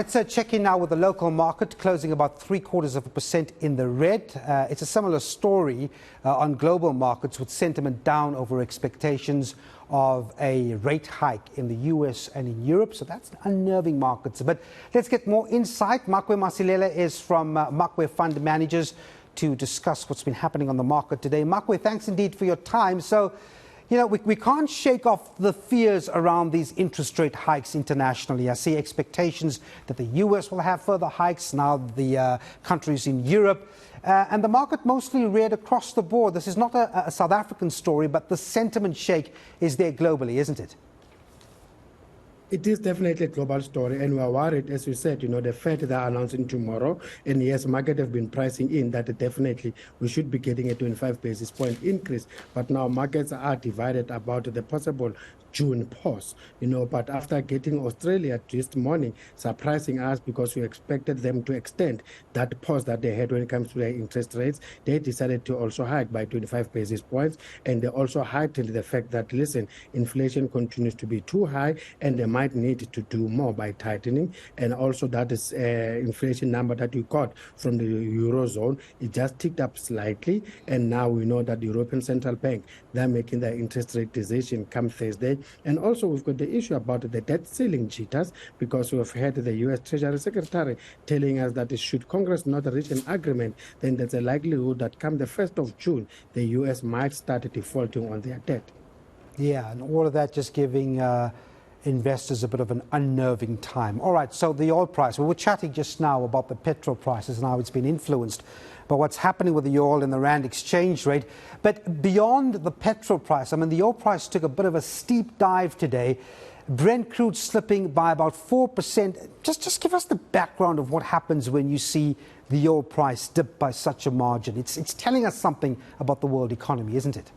Let's check in now with the local market, closing about 0.75% in the red. It's a similar story on global markets, with sentiment down over expectations of a rate hike in the US and in Europe. So that's unnerving markets. But let's get more insight. Makwe Masilela is from Makwe Fund Managers to discuss what's been happening on the market today. Makwe, thanks indeed for your time. So, you know, we can't shake off the fears around these interest rate hikes internationally. I see expectations that the US will have further hikes, now the countries in Europe. And the market mostly reared across the board. This is not a South African story, but the sentiment shake is there globally, isn't it? It is definitely a global story, and we are worried, as you said, the Fed they are announcing tomorrow, and yes, market have been pricing in that definitely we should be getting a 25 basis point increase, but now markets are divided about the possible June pause, but after getting Australia this morning surprising us because we expected them to extend that pause that they had when it comes to their interest rates, they decided to also hike by 25 basis points, and they also heightened the fact that, listen, inflation continues to be too high and they might need to do more by tightening. And also that is inflation number that we got from the Eurozone, it just ticked up slightly, and now we know that the European Central Bank, they're making their interest rate decision come Thursday. And also we've got the issue about the debt ceiling jitters, because we've had the U.S. Treasury Secretary telling us that should Congress not reach an agreement, then there's a likelihood that come the 1st of June, the U.S. might start defaulting on their debt. Yeah, and all of that just giving investors a bit of an unnerving time. All right, so the oil price. We were chatting just now about the petrol prices and how it's been influenced by what's happening with the oil and the rand exchange rate. But beyond the petrol price, I mean, the oil price took a bit of a steep dive today. Brent crude slipping by about 4%. Just give us the background of what happens when you see the oil price dip by such a margin. It's telling us something about the world economy, isn't it?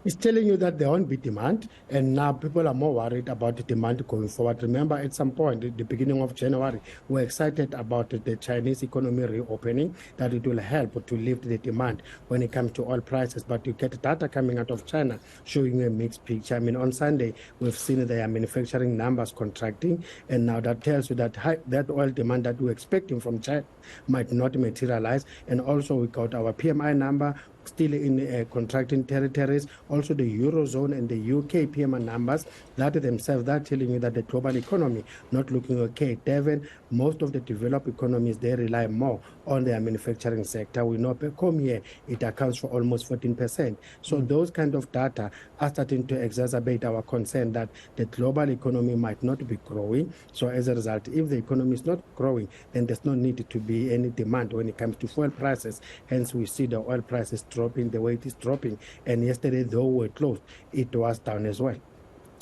It's telling you that there won't be demand, and now people are more worried about the demand going forward. Remember, at some point, at the beginning of January, we were excited about the Chinese economy reopening, that it will help to lift the demand when it comes to oil prices. But you get data coming out of China showing a mixed picture. I mean, on Sunday, we've seen their manufacturing numbers contracting, and now that tells you that that oil demand that we're expecting from China might not materialize. And also, we got our PMI number still in contracting territories. Also the Eurozone and the UK PMI numbers, that themselves, they're telling you that the global economy not looking okay. Devon, most of the developed economies, they rely more on their manufacturing sector. We know back home here, it accounts for almost 14%. So those kind of data are starting to exacerbate our concern that the global economy might not be growing. So as a result, if the economy is not growing, then there's no need to be any demand when it comes to fuel prices. Hence, we see the oil prices dropping the way it is dropping. And yesterday, though we're closed, it was down as well.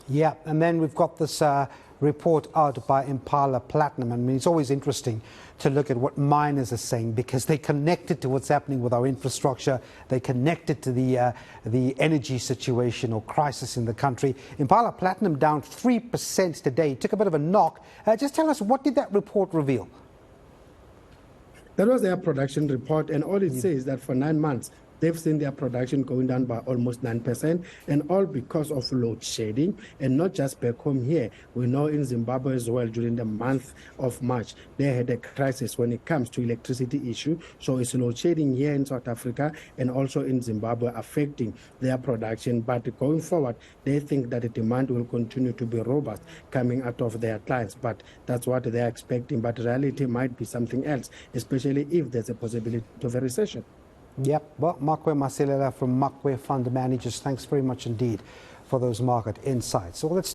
Yeah, and then we've got this report out by Impala Platinum. I mean, it's always interesting to look at what miners are saying, because they connected to what's happening with our infrastructure. They connected to the energy situation or crisis in the country. Impala Platinum down 3% today. Took a bit of a knock. Just tell us, what did that report reveal? That was their production report, and all it says is that for 9 months, they've seen their production going down by almost 9%, and all because of load shedding. And not just back home here. We know in Zimbabwe as well, during the month of March, they had a crisis when it comes to electricity issue. So it's load shedding here in South Africa and also in Zimbabwe affecting their production. But going forward, they think that the demand will continue to be robust coming out of their clients. But that's what they're expecting. But reality might be something else, especially if there's a possibility of a recession. Yep. Well, Makwe Masilela from Makwe Fund Managers, thanks very much indeed for those market insights. So let's